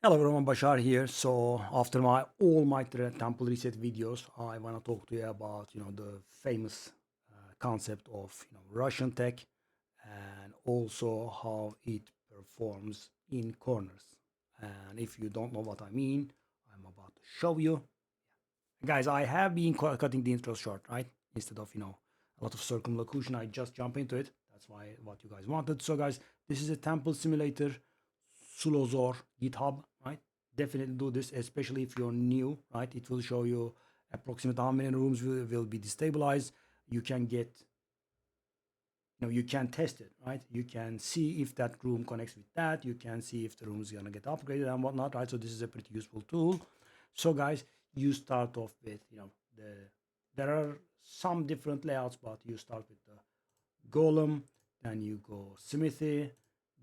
Hello everyone, Bashar here. So after my all my temple reset videos, I want to talk to you about the famous concept of Russian tech and also how it performs in corners. And if you don't know what I mean, I'm about to show you. Guys, I have been cutting the intro short, right? Instead of a lot of circumlocution, I just jump into it. That's why what you guys wanted. So guys, this is a temple simulator Sulozor GitHub, right? Definitely do this, especially if you're new, right? It will show you approximately how many rooms will be destabilized. You can get, you can test it, right? You can see if that room connects with that. You can see if the room is gonna get upgraded and whatnot, right? So this is a pretty useful tool. So guys, you start off with, there are some different layouts, but you start with the golem, then you go smithy,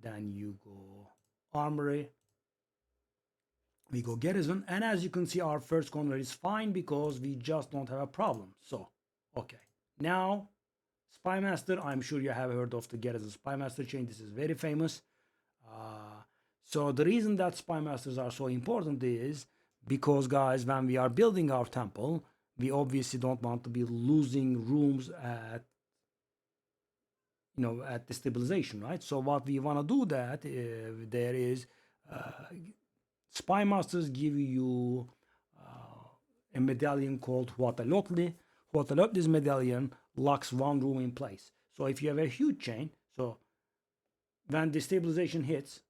then you go armory, we go garrison, and as you can see our first corner is fine because we just don't have a problem. So okay, now spymaster, I'm sure you have heard of the garrison spymaster chain. This is very famous. So the reason that spymasters are so important is because guys, when we are building our temple, we obviously don't want to be losing rooms at at destabilization, right? So what we want to do that there is spy masters give you a medallion called Huatalotli. Huatalotli's medallion locks one room in place. So if you have a huge chain, so when destabilization hits,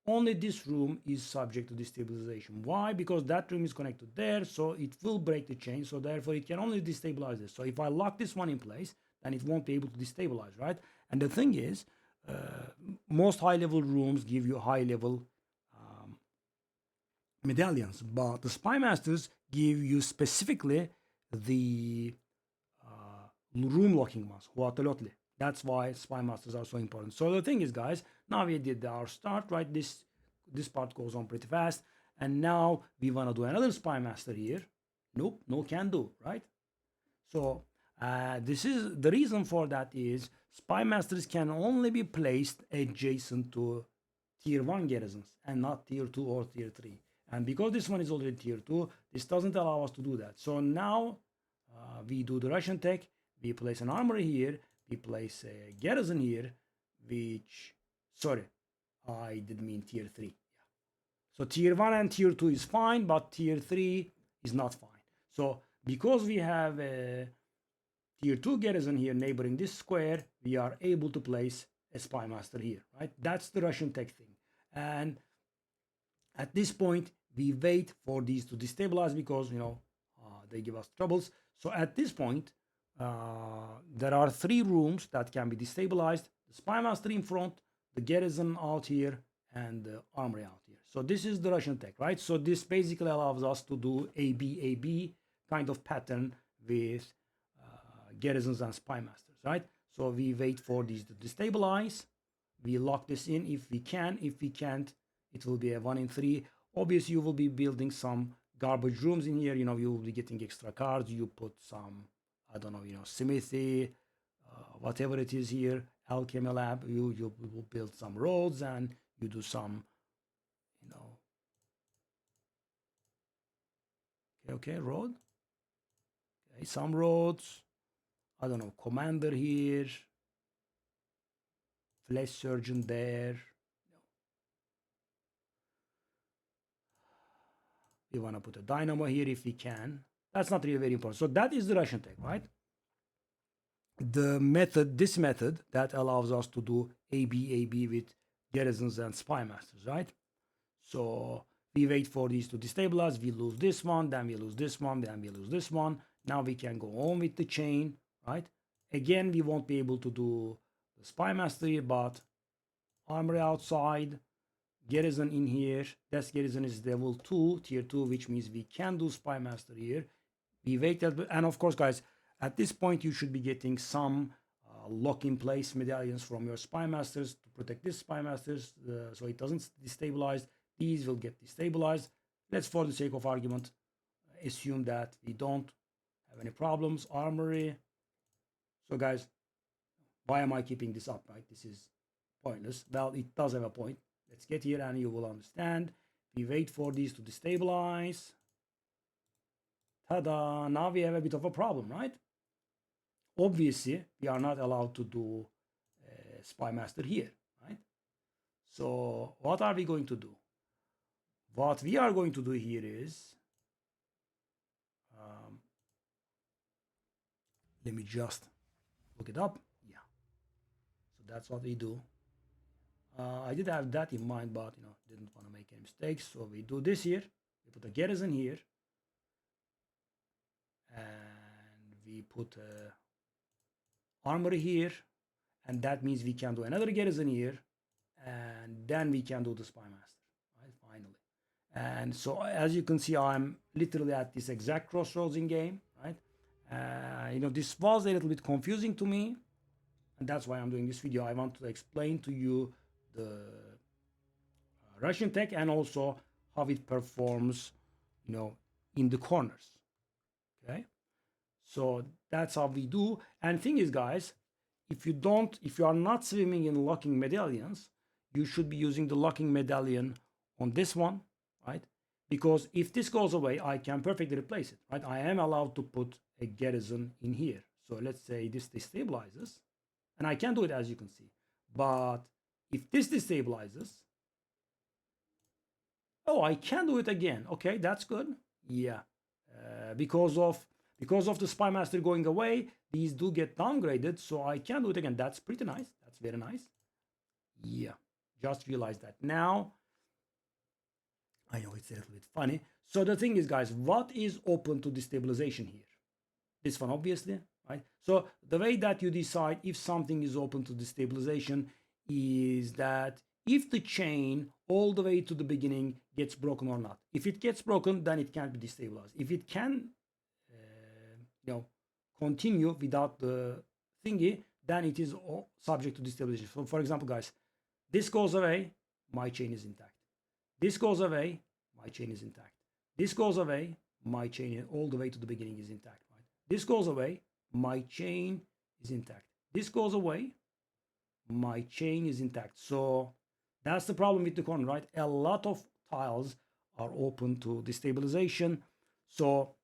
only this room is subject to destabilization. Why? Because that room is connected there, so it will break the chain. So therefore, it can only destabilize this. So if I lock this one in place, then it won't be able to destabilize, right? And the thing is, most high-level rooms give you high-level medallions, but the spy masters give you specifically the room locking ones, Huatalotli. That's why spy masters are so important. So the thing is, guys, now we did our start, right? This part goes on pretty fast, and now we want to do another spy master here. Nope, no can do, right? So this is the reason for that is spy masters can only be placed adjacent to tier 1 garrisons and not tier 2 or tier 3. And because this one is already tier 2, this doesn't allow us to do that. So now we do the Russian tech, we place an armory here, we place a garrison here, which, sorry, I did mean tier 3. Yeah. So tier 1 and tier 2 is fine, but tier 3 is not fine. So because we have a tier 2 garrison here neighboring this square, we are able to place a spy master here, right? That's the Russian tech thing. And at this point, we wait for these to destabilize because, they give us troubles. So at this point, there are 3 rooms that can be destabilized. The spy master in front, the garrison out here, and the armory out here. So this is the Russian tech, right? So this basically allows us to do A-B kind of pattern with garrisons and spy masters, right? So we wait for these to destabilize. We lock this in if we can. If we can't, it will be a 1 in 3. Obviously, you will be building some garbage rooms in here. You will be getting extra cards. You put some, I don't know, smithy, whatever it is here, alchemy lab. You will build some roads and you do some, okay, road. Okay, some roads. I don't know, commander here, flesh surgeon there. We want to put a dynamo here if we can. That's not really very important. So that is the Russian tech, right? This method that allows us to do AB with garrisons and spy masters, right? So we wait for these to destabilize. We lose this one, then we lose this one, then we lose this one. Now we can go on with the chain, right? Again, we won't be able to do the spy master here, but armory outside, garrison in here. That garrison is level 2, tier 2, which means we can do spy master here. We wait, and of course, guys, at this point you should be getting some lock in place medallions from your spy masters to protect this spy masters so it doesn't destabilize. These will get destabilized. Let's, for the sake of argument, assume that we don't have any problems. Armory. So guys, why am I keeping this up, right? This is pointless. Well, it does have a point. Let's get here and you will understand. We wait for these to destabilize. Ta-da! Now we have a bit of a problem, right? Obviously, we are not allowed to do spy master here, right? So what are we going to do? What we are going to do here is, let me just look it up. Yeah, so that's what we do. I did have that in mind, but didn't want to make any mistakes. So we do this here. We put a garrison here, and we put a armory here, and that means we can do another garrison here, and then we can do the spy master, right? Finally. And so as you can see, I'm literally at this exact crossroads in game, right? This was a little bit confusing to me, and that's why I'm doing this video. I want to explain to you the Russian tech and also how it performs, in the corners. Okay, so that's how we do. And thing is, guys, if you are not swimming in locking medallions, you should be using the locking medallion on this one, right? Because if this goes away, I can perfectly replace it, right? I am allowed to put a garrison in here. So let's say this destabilizes, and I can do it, as you can see. But if this destabilizes, oh, I can do it again. Okay, that's good. Yeah, because of the spy master going away, these do get downgraded, so I can do it again. That's pretty nice. That's very nice. Yeah, just realized that now. I know it's a little bit funny. So the thing is, guys, what is open to destabilization here? This one, obviously, right? So the way that you decide if something is open to destabilization is that if the chain all the way to the beginning gets broken or not. If it gets broken, then it can't be destabilized. If it can, continue without the thingy, then it is subject to destabilization. So for example, guys, this goes away, my chain is intact. This goes away, my chain is intact. This goes away, my chain all the way to the beginning is intact, right? This goes away, my chain is intact. This goes away, my chain is intact. So that's the problem with the corner, right? A lot of tiles are open to destabilization. So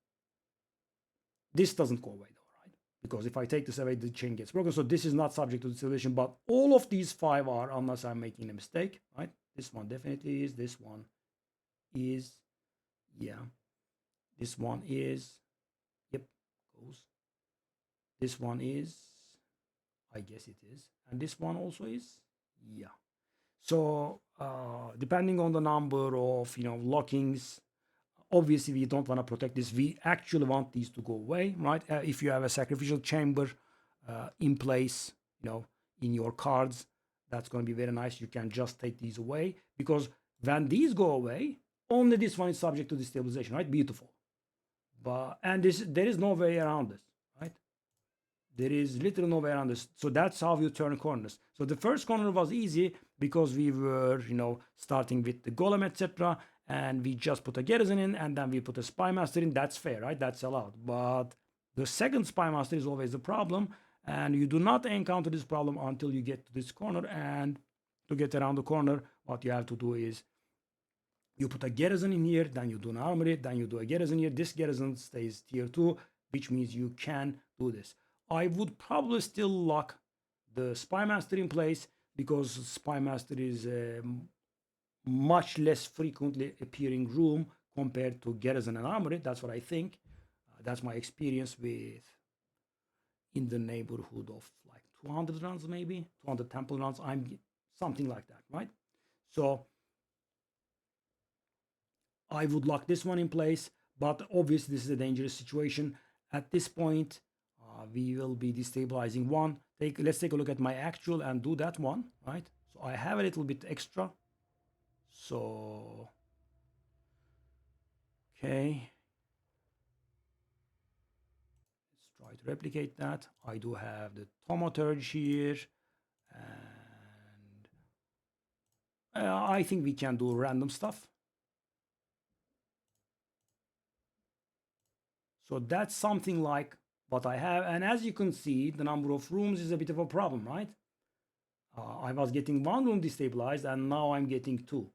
this doesn't go away though, right? Because if I take this away, the chain gets broken. So this is not subject to destabilization, but all of these 5 are, unless I'm making a mistake, right? This one definitely is. This one is. Yeah. This one is. Yep. Goes. This one is. I guess it is. And this one also is. Yeah. So depending on the number of lockings, obviously we don't want to protect this. We actually want these to go away, right? If you have a sacrificial chamber in place, in your cards, that's going to be very nice. You can just take these away, because when these go away, only this one is subject to destabilization, right? Beautiful. And there is no way around this, right? There is literally no way around this. So that's how you turn corners. So the first corner was easy because we were, starting with the golem, etc. And we just put a garrison in, and then we put a spy master in. That's fair, right? That's allowed. But the second spy master is always the problem. And you do not encounter this problem until you get to this corner. And to get around the corner, what you have to do is you put a garrison in here, then you do an armory, then you do a garrison here. This garrison stays tier 2, which means you can do this. I would probably still lock the spy master in place, because spy master is a much less frequently appearing room compared to garrison and armory. That's what I think. That's my experience with, in the neighborhood of like 200 runs, maybe 200 temple runs. I'm something like that, right? So I would lock this one in place, but obviously this is a dangerous situation. At this point, we will be destabilizing one. Let's take a look at my actual and do that one, right? So I have a little bit extra. So, okay. Let's try to replicate that. I do have the thaumaturge here, and I think we can do random stuff. So that's something like what I have. And as you can see, the number of rooms is a bit of a problem, right? I was getting 1 room destabilized, and now I'm getting 2.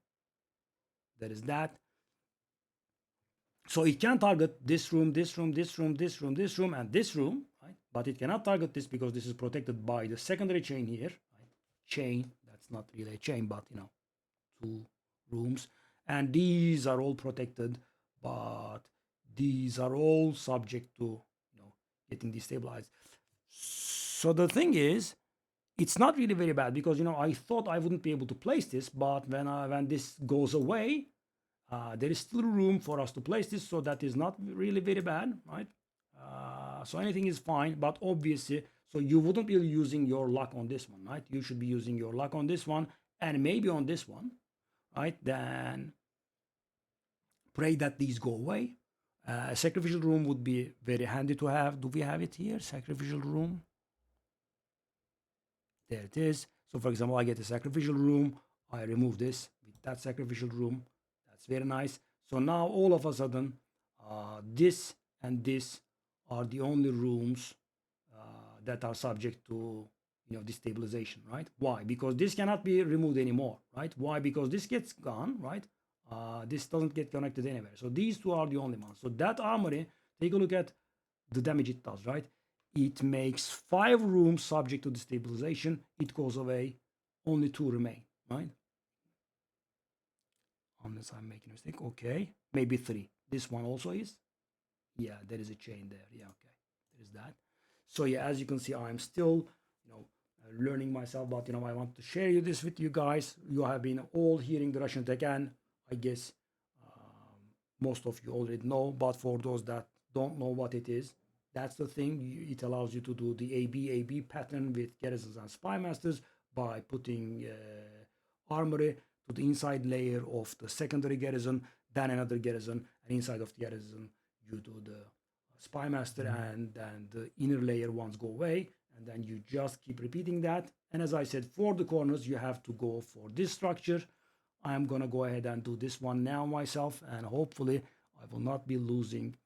There is that. So it can target this room, this room, this room, this room, this room, and this room, right? But it cannot target this because this is protected by the secondary chain here. Right? Chain, that's not really a chain, but you know, 2 rooms. And these are all protected, but these are all subject to, you know, getting destabilized. So the thing is, it's not really very bad because, you know, I thought I wouldn't be able to place this, but when this goes away, there is still room for us to place this, so that is not really very bad, right? So anything is fine, but obviously, so you wouldn't be using your luck on this one, right? You should be using your luck on this one and maybe on this one, right? Then pray that these go away. A sacrificial room would be very handy to have. Do we have it here? Sacrificial room. There it is. So for example, I get a sacrificial room. I remove this with that sacrificial room. That's very nice. So now all of a sudden, this and this are the only rooms that are subject to, you know, destabilization, right? Why? Because this cannot be removed anymore, right? Why? Because this gets gone, right? This doesn't get connected anywhere. So these two are the only ones. So that armory, take a look at the damage it does, right? It makes 5 rooms subject to destabilization. It goes away. Only 2 remain, right? Unless I'm making a mistake. Okay. Maybe 3. This one also is. Yeah, there is a chain there. Yeah, okay. There is that. So yeah, as you can see, I'm still, you know, learning myself, but you know, I want to share this with you guys. You have been all hearing the Russian tech, and I guess most of you already know, but for those that don't know what it is, that's the thing. It allows you to do the AB pattern with garrisons and spy masters by putting armory to the inside layer of the secondary garrison, then another garrison, and inside of the garrison you do the spy master, and then the inner layer ones go away, and then you just keep repeating that. And as I said, for the corners you have to go for this structure. I'm gonna go ahead and do this one now myself, and hopefully I will not be losing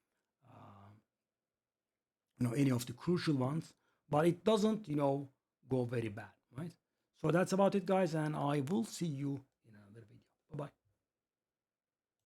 you know, any of the crucial ones, but it doesn't, you know, go very bad, right? So that's about it, guys, and I will see you